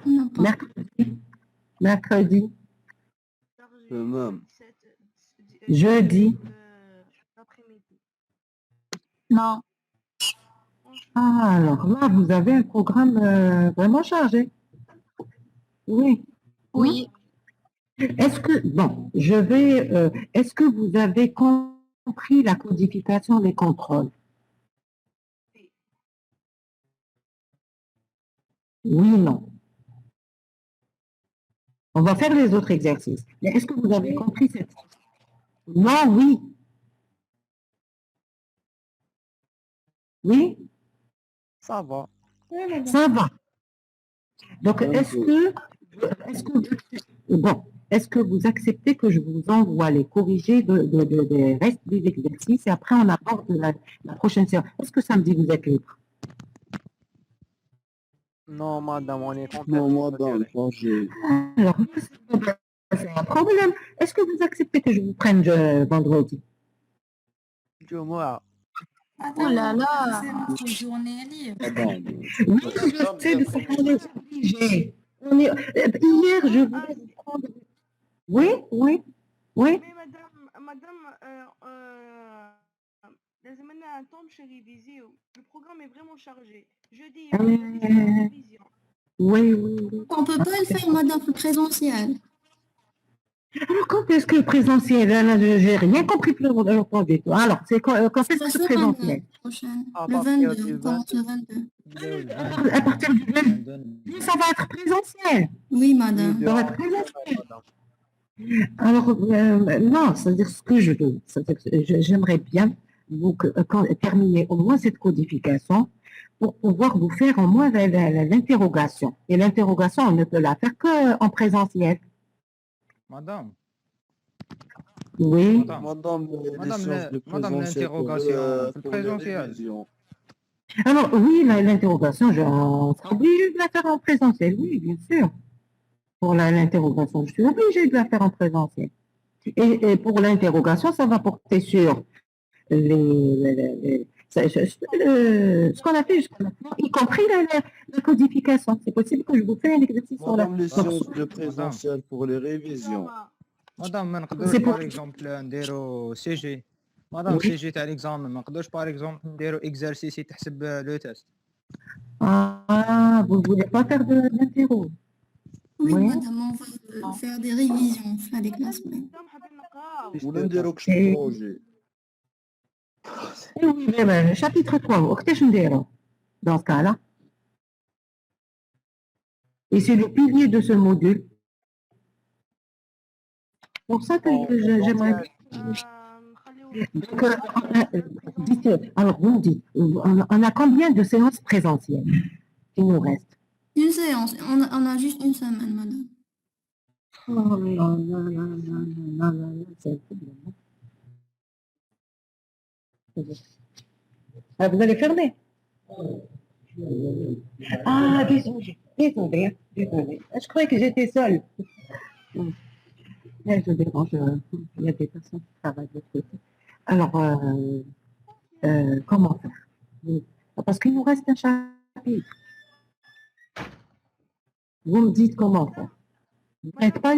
D: non pas.
B: Mercredi,
I: Même.
B: jeudi.
H: Non.
B: Ah, alors là, vous avez un programme vraiment chargé. Oui.
H: Oui.
B: Est-ce que, bon, est-ce que vous avez compris la codification des contrôles? Oui ou non? On va faire les autres exercices. Mais est-ce que vous avez compris cette... Non, oui. Oui,
E: Ça va.
B: ça va. Donc, est-ce que vous acceptez que je vous envoie les corrigés des restes des exercices et après on aborde la prochaine séance? Est-ce que samedi vous êtes libre?
E: Non, madame, on est
I: Non,
E: complètement
I: madame,
E: retiré.
I: changez.
B: Alors, c'est un problème. Est-ce que vous acceptez que je vous prenne vendredi?
E: Du moins,
H: Oh là là.
D: C'est notre journée libre.
I: Madame,
B: Oui, je sais, mais on est obligé. Hier, je voulais prendre... Oui, oui, oui.
J: Mais madame, لازم لنا un temps باش نريفيزيو. Le programme est vraiment chargé. Jeudi et vendredi, c'est la révision.
B: Oui, oui, oui.
D: On peut pas le faire, madame, le présentiel.
B: Alors, quand est-ce que le présentiel? Là, j'ai rien compris pour le projet. Alors, c'est quand est-ce que le présentiel?
D: Prochaine.
E: À
D: Le
E: partir
D: 22,
E: du
D: on commence le 22.
C: بداو الآن
B: À partir du 22,
C: عندنا-
B: ça va être présentiel.
D: Oui, madame.
B: Ça va être présentiel. Alors, non, c'est-à-dire ce que je veux. C'est-à-dire que j'aimerais bien vous terminer au moins cette codification pour pouvoir vous faire au moins l'interrogation. Et l'interrogation, on ne peut la faire qu'en présentiel.
C: مدام
B: Oui.
C: مدام
I: les
C: Madame,
I: séances de
C: madame,
I: présentiel pour,
C: l'interrogation,
I: pour les
C: présentiel.
I: révisions.
B: Alors, oui, l'interrogation, on sera obligé de la faire en présentiel, oui, bien sûr. Pour l'interrogation, je suis obligée de la faire en présentiel. Et pour l'interrogation, ça va porter sur ce qu'on a fait jusqu'à maintenant, y compris la codification. C'est possible que je vous fasse un exercice sur la...
I: Madame, les séances de présentiel pour les révisions.
C: مدام ما نقدروش
B: C'est pour-
C: باغ اكزومبل نديرو سي جي مدام
B: Oui.
C: سي جي تاع ليكزامان ما نقدروش باغ اكزومبل نديرو اكزرسيسي تحسب لو تيست
B: Ah, vous ne voulez pas faire de l'interro?
D: Oui,
B: Oui.
D: madame, on va faire des révisions avec la semaine.
J: madame حابين نقراو.
I: ولا نديروكش
B: إيه.
I: بروجي.
B: Oui, mais le chapitre 3, وقتاش نديرو dans ce cas-là? Et c'est le pilier de ce module. Pour ça que j'aimerais bien.
J: نخليو
B: Donc, alors, vous me dites, on a combien de séances présentielles qui nous reste?
D: Une séance. On a juste une semaine, madame.
B: Oh là là là là là là là, c'est un problème. Ah, vous allez fermer? Ah, désolé, désolé. Je croyais que j'étais seule. Là, je dérange, il y a des personnes qui travaillent de l'autre côté. Alors, comment faire? Parce qu'il nous reste un chapitre. Vous me dites comment faire. Vous n'êtes pas...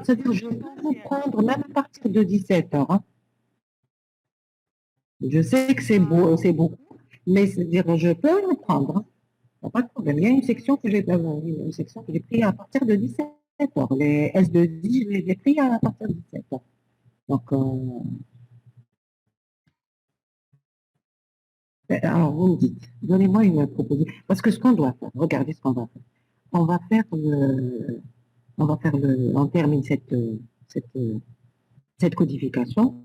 B: C'est-à-dire, je peux vous prendre même à partir de 17h. Hein. Je sais que c'est beau, c'est beaucoup, mais c'est-à-dire, je peux le prendre. Hein. Il n'y a pas de problème. Il y a une section que j'ai pris à partir de 17h. Les S2I, je les ai pris à partir de 17h. Donc, alors, vous me dites, donnez-moi une proposition. Parce que ce qu'on doit faire, regardez ce qu'on va faire. On termine cette codification.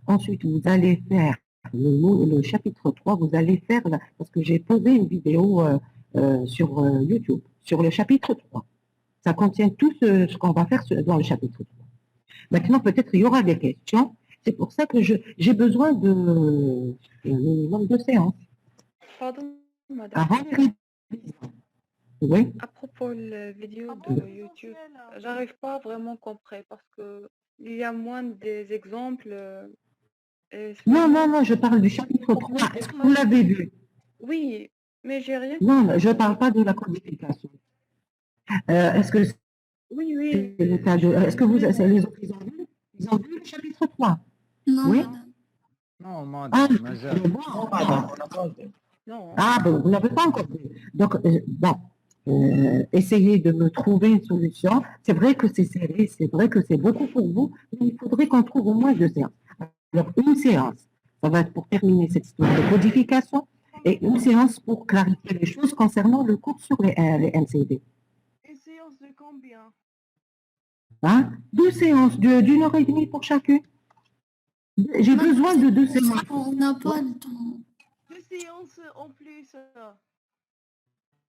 B: Ensuite, vous allez faire le chapitre 3, vous allez faire, parce que j'ai posé une vidéo sur YouTube, sur le chapitre 3. Ça contient tout ce qu'on va faire dans le chapitre 3. Maintenant, peut-être il y aura des questions. C'est pour ça que j'ai besoin de minimum de séances.
A: Pardon, madame.
B: Avant les révisions. Oui.
A: À propos de la vidéo de YouTube, j'arrive pas à vraiment comprendre parce que il y a moins des exemples. Et
B: Non, non, non, je parle du chapitre 3. Est-ce que vous l'avez vu?
A: Oui, mais j'ai rien.
B: Non, je ne parle pas de la codification. Est-ce que
A: Oui, oui.
B: c'est le cas de... Est-ce que les autres, ils ont vu le chapitre 3?
D: Non,
B: Oui.
D: madame.
C: نو
B: Ah,
C: مدام مازال
A: Non.
B: ah ben, vous n'avez pas encore vu. Donc, bon, essayez de me trouver une solution. C'est vrai que c'est serré, c'est vrai que c'est beaucoup pour vous, mais il faudrait qu'on trouve au moins 2 séances. Alors, une séance, ça va être pour terminer cette histoire de codification, et une séance pour clarifier les choses concernant le cours sur les MCD.
J: Une séance de combien?
B: Hein? 2 séances d'une heure et demie pour chacune. J'ai besoin de 2 séances.
D: On n'a pas le temps.
J: 2 séances en plus.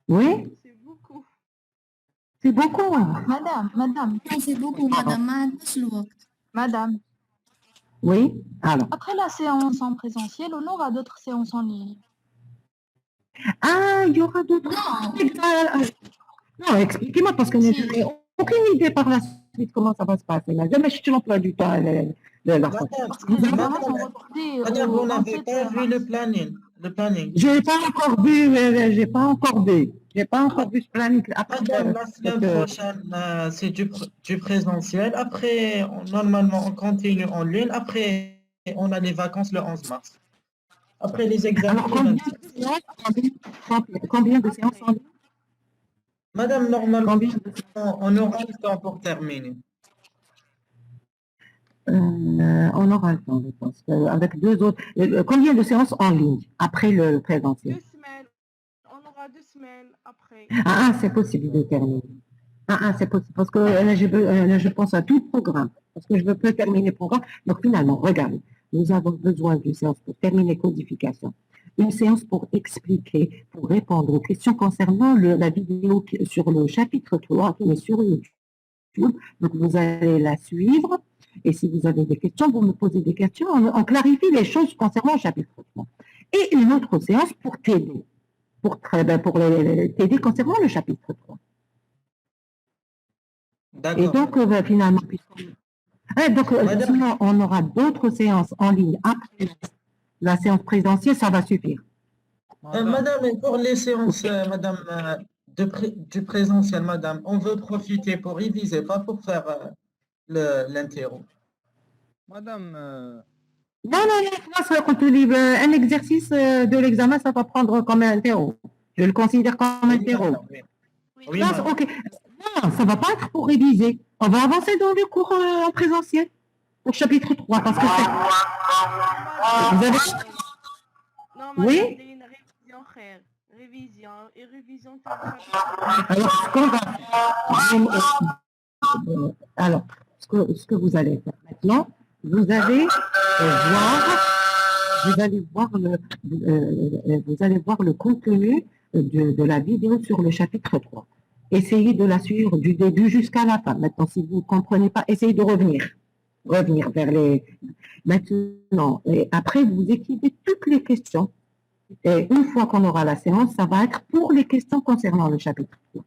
B: Oui,
J: C'est beaucoup.
B: c'est beaucoup. Hein?
H: Madame,
D: Non, c'est beaucoup, madame. ما عندناش الوقت.
H: madame.
B: Oui, alors.
H: Après la séance en présentiel, on aura d'autres séances en ligne.
B: Ah, il y aura d'autres. Non, expliquez-moi, parce que je n'ai aucune idée par la suite comment ça va se passer. Mais jamais je suis l'emploi du temps. la
K: Madame,
B: Parce que vous avez-
K: madame, vous n'avez pas vu le planning. Le planning.
B: J'ai pas encore vu, j'ai pas encore vu. J'ai pas encore vu ce planning. Après,
K: Madame, la semaine prochaine, c'est du présentiel. Après, normalement, on continue en ligne. Après, on a les vacances le 11 mars. Après les examens.
B: alors,
K: le 26.
B: combien de séances en ligne?
K: Madame, normalement,
B: Combien de
K: on aura le temps pour terminer.
B: on aura le temps, je pense. Avec deux autres. Combien de séances en ligne après le présentiel?
J: 2 semaines. On aura 2 semaines après.
B: C'est possible de terminer. C'est possible. Parce que je pense à tout le programme. Parce que je veux pas terminer le programme. Donc finalement, regardez, nous avons besoin d'une séance pour terminer codification. Une séance pour expliquer, pour répondre aux questions concernant la vidéo sur le chapitre 3 qui est sur YouTube. Donc vous allez la suivre. Et si vous avez des questions, vous me posez des questions. On clarifie les choses concernant le chapitre 3. Et une autre séance pour t'aider. Pour t'aider concernant le chapitre 3. Et donc, finalement, sinon, on aura d'autres séances en ligne après la séance présentielle, ça va suffire.
K: Madame, et pour les séances, madame, du présentiel, madame, on veut profiter pour réviser, pas pour faire l'interro.
C: Madame,
B: Non, un exercice de l'examen, ça va prendre comme un terreau. Je le considère comme un terreau.
K: Oui,
B: Non,
K: madame.
B: ok. Non, ça ne va pas être pour réviser. On va avancer dans le cours en présentiel, au chapitre 3, parce que c'est... Vous avez...
J: Non,
B: Oui.
J: madame, il y a une révision frère. Révision et révision.
B: Alors, ce qu'on va faire... Alors, ce que vous allez faire maintenant, vous allez voir le contenu de la vidéo sur le chapitre 3. Essayez de la suivre du début jusqu'à la fin. Maintenant, si vous ne comprenez pas, essayez de revenir vers les... Maintenant, et après, vous écrivez toutes les questions. Et une fois qu'on aura la séance, ça va être pour les questions concernant le chapitre 3.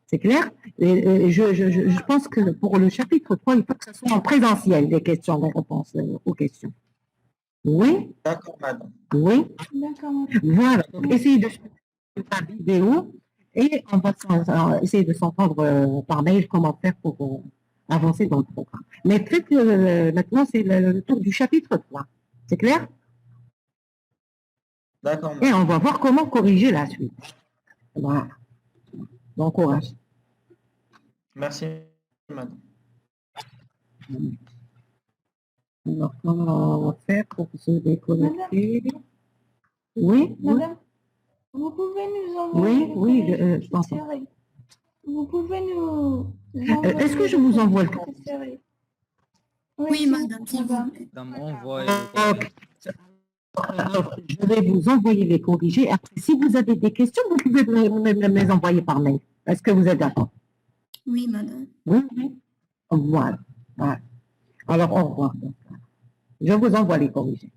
B: C'est clair? Et je pense que pour le chapitre 3, il faut que ce soit en présentiel, les questions, les réponses aux questions. Oui?
K: D'accord, madame.
B: Oui?
D: D'accord.
B: Voilà. Donc, essayez de suivre la vidéo et on va essayer de s'entendre par mail comment faire pour avancer dans le programme. Mais faites maintenant, c'est le tour du chapitre 3. C'est clair?
K: D'accord,
B: Et
K: madame.
B: on va voir comment corriger la suite. Voilà. Bon courage.
K: Merci, madame.
B: Alors, comment on va faire pour se déconnecter? Oui?
D: Madame, vous pouvez nous envoyer
B: Oui,
D: le
B: je pense.
D: série. Vous pouvez nous envoyer
B: Est-ce que je vous envoie le
D: cette série?
H: Oui, madame, s'il vous
D: madame.
H: plaît.
C: madame, envoyez
B: Ok. Alors, je vais vous envoyer les corrigés. Après, si vous avez des questions, vous pouvez me les envoyer par mail. Est-ce que vous êtes d'accord?
H: Oui, madame.
B: Oui? Voilà. Alors, au revoir. Je vous envoie les corrigés.